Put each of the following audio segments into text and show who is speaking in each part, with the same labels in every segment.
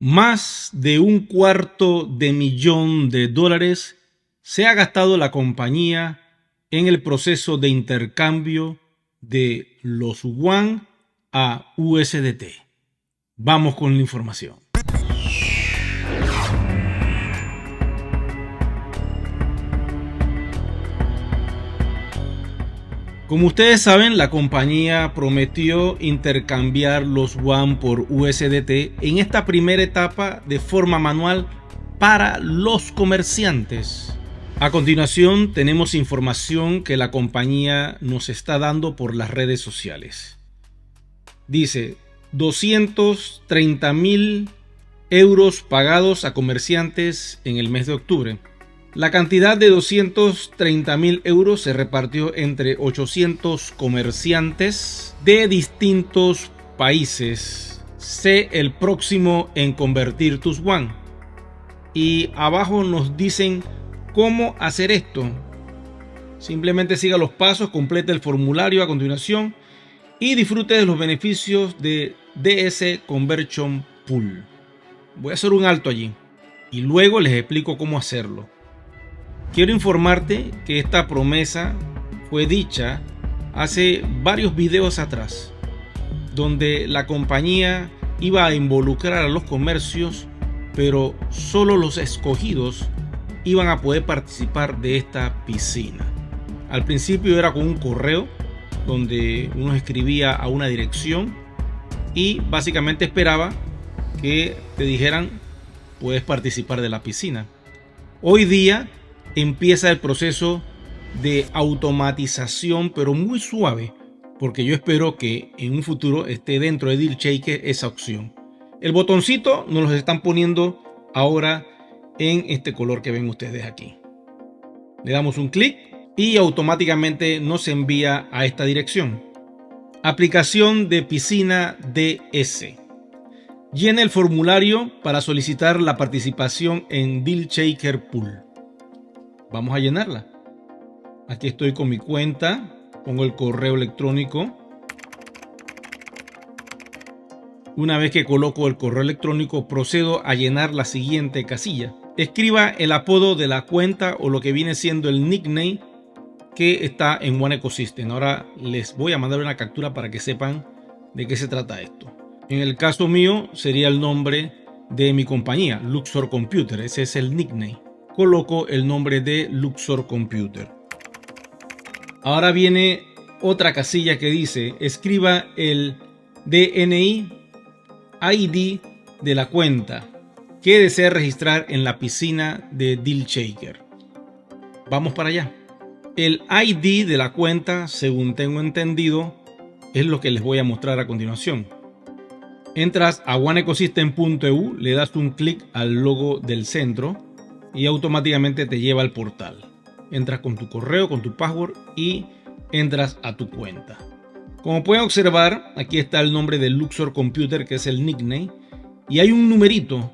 Speaker 1: Más de $250,000,000 se ha gastado la compañía en el proceso de intercambio de los yuan a USDT. Vamos con la información. Como ustedes saben, la compañía prometió intercambiar los yuan por USDT en esta primera etapa de forma manual para los comerciantes. A continuación tenemos información que la compañía nos está dando por las redes sociales. Dice 230,000 euros pagados a comerciantes en el mes de octubre. La cantidad de 230,000 euros se repartió entre 800 comerciantes de distintos países. Sé el próximo en convertir tus yuan. Y abajo nos dicen cómo hacer esto. Simplemente siga los pasos, complete el formulario a continuación y disfrute de los beneficios de DS Conversion Pool. Voy a hacer un alto allí y luego les explico cómo hacerlo. Quiero informarte que esta promesa fue dicha hace varios videos atrás, donde la compañía iba a involucrar a los comercios, pero solo los escogidos iban a poder participar de esta piscina. Al principio era con un correo donde uno escribía a una dirección y básicamente esperaba que te dijeran puedes participar de la piscina. Hoy día empieza el proceso de automatización, pero muy suave, porque yo espero que en un futuro esté dentro de DealShaker esa opción. El botoncito nos lo están poniendo ahora en este color que ven ustedes aquí. Le damos un clic y automáticamente nos envía a esta dirección. Aplicación de piscina DS. Llena el formulario para solicitar la participación en DealShaker Pool. Vamos a llenarla. Aquí estoy con mi cuenta, pongo el correo electrónico. Una vez que coloco el correo electrónico, procedo a llenar la siguiente casilla. Escriba el apodo de la cuenta o lo que viene siendo el nickname que está en One Ecosystem. Ahora les voy a mandar una captura para que sepan de qué se trata esto. En el caso mío sería el nombre de mi compañía, Luxor Computer. Ese es el nickname. Coloco el nombre de Luxor Computer. Ahora viene otra casilla que dice escriba el DNI ID de la cuenta que desea registrar en la piscina de DealShaker. Vamos para allá. El ID de la cuenta, según tengo entendido, es lo que les voy a mostrar a continuación. Entras a oneecosystem.eu, le das un clic al logo del centro y automáticamente te lleva al portal. Entras con tu correo, con tu password y entras a tu cuenta. Como pueden observar, aquí está el nombre de Luxor Computer, que es el nickname, y hay un numerito.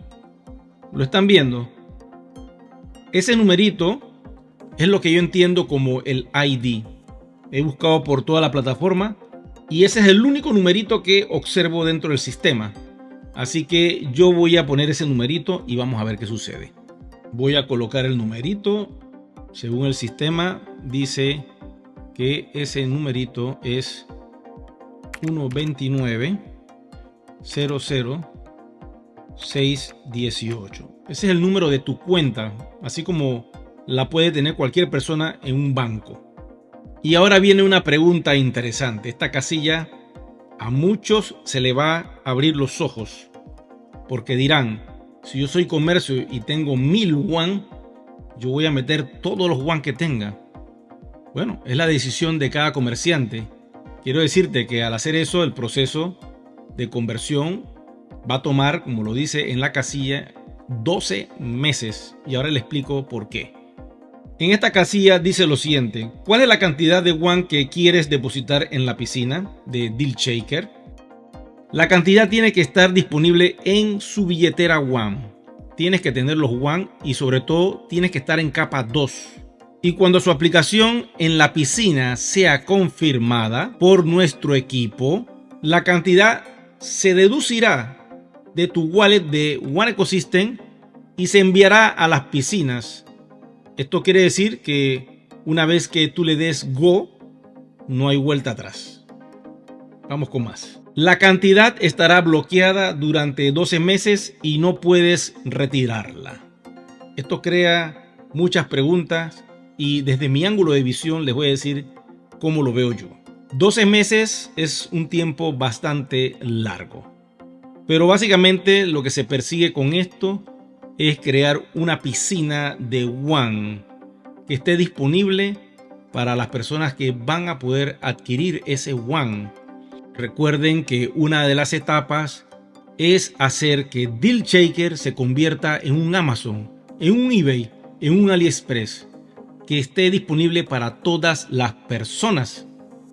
Speaker 1: ¿Lo están viendo? Ese numerito es lo que yo entiendo como el ID. He buscado por toda la plataforma y ese es el único numerito que observo dentro del sistema. Así que yo voy a poner ese numerito y vamos a ver qué sucede. Voy a colocar el numerito. Según el sistema dice que ese numerito es 129-00-618. Ese es el número de tu cuenta, así como la puede tener cualquier persona en un banco. Y ahora viene una pregunta interesante. Esta casilla a muchos se le va a abrir los ojos, porque dirán, si yo soy comercio y tengo 1000 yuan, yo voy a meter todos los yuan que tenga. Bueno, es la decisión de cada comerciante. Quiero decirte que al hacer eso, el proceso de conversión va a tomar, como lo dice en la casilla, 12 meses. Y ahora le explico por qué. En esta casilla dice lo siguiente: ¿cuál es la cantidad de yuan que quieres depositar en la piscina de DealShaker? La cantidad tiene que estar disponible en su billetera yuan. Tienes que tener los yuan y sobre todo tienes que estar en capa 2. Y cuando su aplicación en la piscina sea confirmada por nuestro equipo, la cantidad se deducirá de tu wallet de One Ecosystem y se enviará a las piscinas. Esto quiere decir que una vez que tú le des Go, no hay vuelta atrás. Vamos con más. La cantidad estará bloqueada durante 12 meses y no puedes retirarla. Esto crea muchas preguntas y desde mi ángulo de visión les voy a decir cómo lo veo yo. 12 meses es un tiempo bastante largo. Pero básicamente lo que se persigue con esto es crear una piscina de One que esté disponible para las personas que van a poder adquirir ese One. Recuerden que una de las etapas es hacer que DealShaker se convierta en un Amazon, en un eBay, en un AliExpress, que esté disponible para todas las personas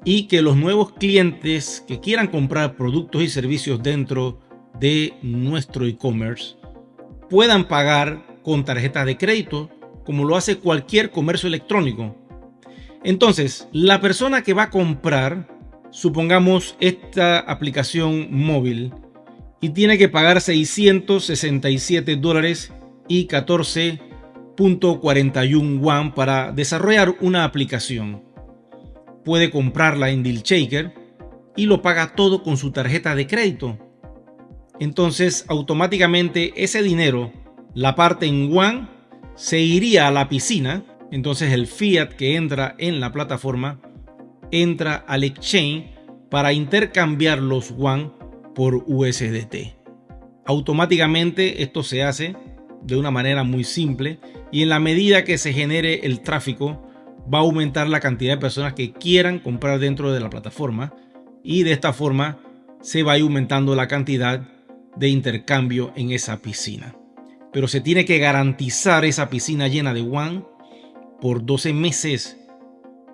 Speaker 1: y que los nuevos clientes que quieran comprar productos y servicios dentro de nuestro e-commerce puedan pagar con tarjetas de crédito como lo hace cualquier comercio electrónico. Entonces, la persona que va a comprar, supongamos esta aplicación móvil, y tiene que pagar $667 y 14.41 One para desarrollar una aplicación. Puede comprarla en DealShaker y lo paga todo con su tarjeta de crédito. Entonces automáticamente ese dinero, la parte en One, se iría a la piscina. Entonces el fiat que entra en la plataforma entra al exchange para intercambiar los One por USDT. Automáticamente esto se hace de una manera muy simple y en la medida que se genere el tráfico va a aumentar la cantidad de personas que quieran comprar dentro de la plataforma y de esta forma se va aumentando la cantidad de intercambio en esa piscina. Pero se tiene que garantizar esa piscina llena de One por 12 meses.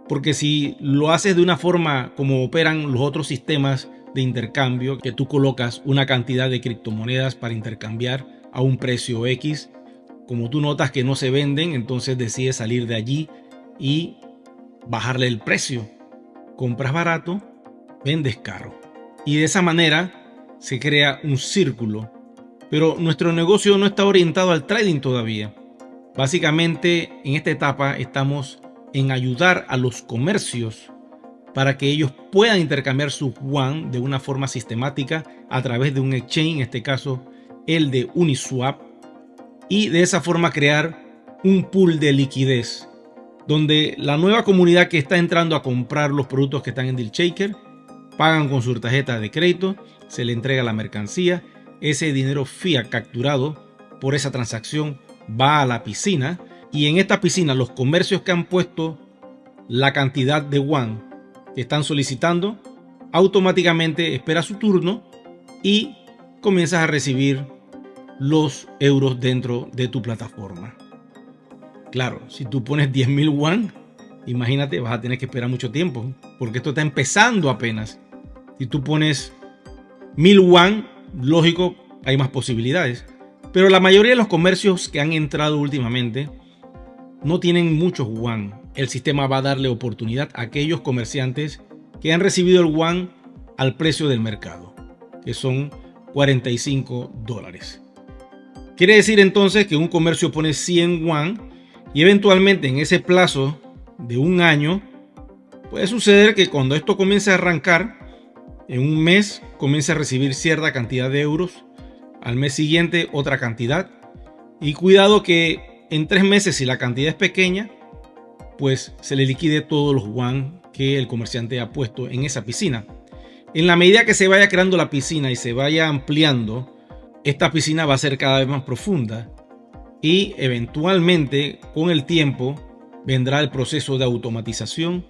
Speaker 1: Porque si lo haces de una forma como operan los otros sistemas de intercambio, que tú colocas una cantidad de criptomonedas para intercambiar a un precio X, como tú notas que no se venden, entonces decides salir de allí y bajarle el precio. Compras barato, vendes caro. Y de esa manera se crea un círculo. Pero nuestro negocio no está orientado al trading todavía. Básicamente en esta etapa estamos en ayudar a los comercios para que ellos puedan intercambiar sus One de una forma sistemática a través de un exchange, en este caso el de Uniswap, y de esa forma crear un pool de liquidez donde la nueva comunidad que está entrando a comprar los productos que están en DealShaker pagan con su tarjeta de crédito, se le entrega la mercancía, ese dinero fiat capturado por esa transacción va a la piscina y en esta piscina los comercios que han puesto la cantidad de One que están solicitando automáticamente espera su turno y comienzas a recibir los euros dentro de tu plataforma. Claro, si tú pones 10.000 One, imagínate, vas a tener que esperar mucho tiempo porque esto está empezando apenas. Si tú pones 1.000 One, lógico, hay más posibilidades. Pero la mayoría de los comercios que han entrado últimamente no tienen muchos One. El sistema va a darle oportunidad a aquellos comerciantes que han recibido el One al precio del mercado, que son $45. Quiere decir entonces que un comercio pone 100 One y eventualmente en ese plazo de un año puede suceder que cuando esto comience a arrancar, en un mes comience a recibir cierta cantidad de euros, al mes siguiente otra cantidad, y cuidado que en 3 meses, si la cantidad es pequeña, pues se le liquide todos los One que el comerciante ha puesto en esa piscina. En la medida que se vaya creando la piscina y se vaya ampliando, esta piscina va a ser cada vez más profunda y eventualmente con el tiempo vendrá el proceso de automatización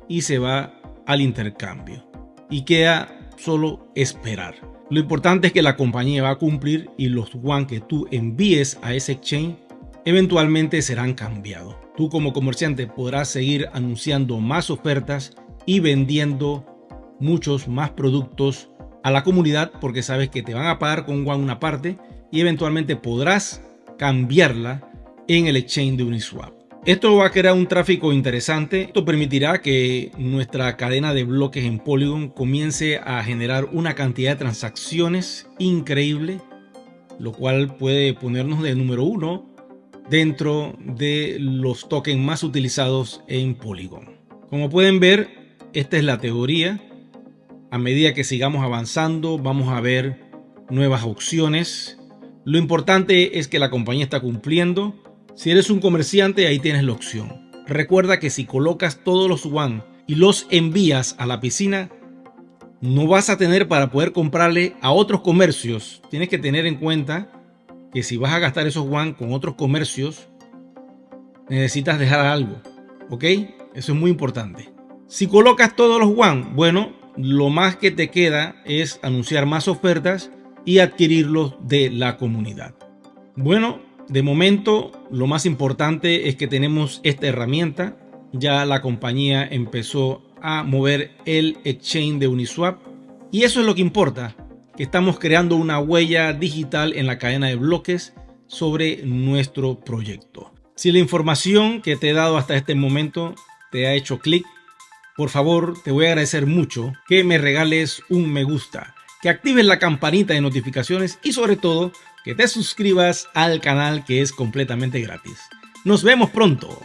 Speaker 1: y se va al intercambio y queda solo esperar. Lo importante es que la compañía va a cumplir y los One que tú envíes a ese exchange eventualmente serán cambiados. Tú como comerciante podrás seguir anunciando más ofertas y vendiendo muchos más productos a la comunidad porque sabes que te van a pagar con One una parte y eventualmente podrás cambiarla en el exchange de Uniswap. Esto va a crear un tráfico interesante. Esto permitirá que nuestra cadena de bloques en Polygon comience a generar una cantidad de transacciones increíble lo cual puede ponernos de número 1 dentro de los tokens más utilizados en Polygon. Como pueden ver, esta es la teoría. A medida que sigamos avanzando, vamos a ver nuevas opciones. Lo importante es que la compañía está cumpliendo. Si eres un comerciante, ahí tienes la opción. Recuerda que si colocas todos los WAN y los envías a la piscina, no vas a tener para poder comprarle a otros comercios. Tienes que tener en cuenta que si vas a gastar esos WAN con otros comercios, necesitas dejar algo, ¿ok? Eso es muy importante. Si colocas todos los WAN, bueno, lo más que te queda es anunciar más ofertas y adquirirlos de la comunidad. Bueno, de momento lo más importante es que tenemos esta herramienta. Ya la compañía empezó a mover el exchange de Uniswap y eso es lo que importa, que estamos creando una huella digital en la cadena de bloques sobre nuestro proyecto. Si la información que te he dado hasta este momento te ha hecho clic, por favor te voy a agradecer mucho que me regales un me gusta, que actives la campanita de notificaciones y sobre todo que te suscribas al canal, que es completamente gratis. Nos vemos pronto.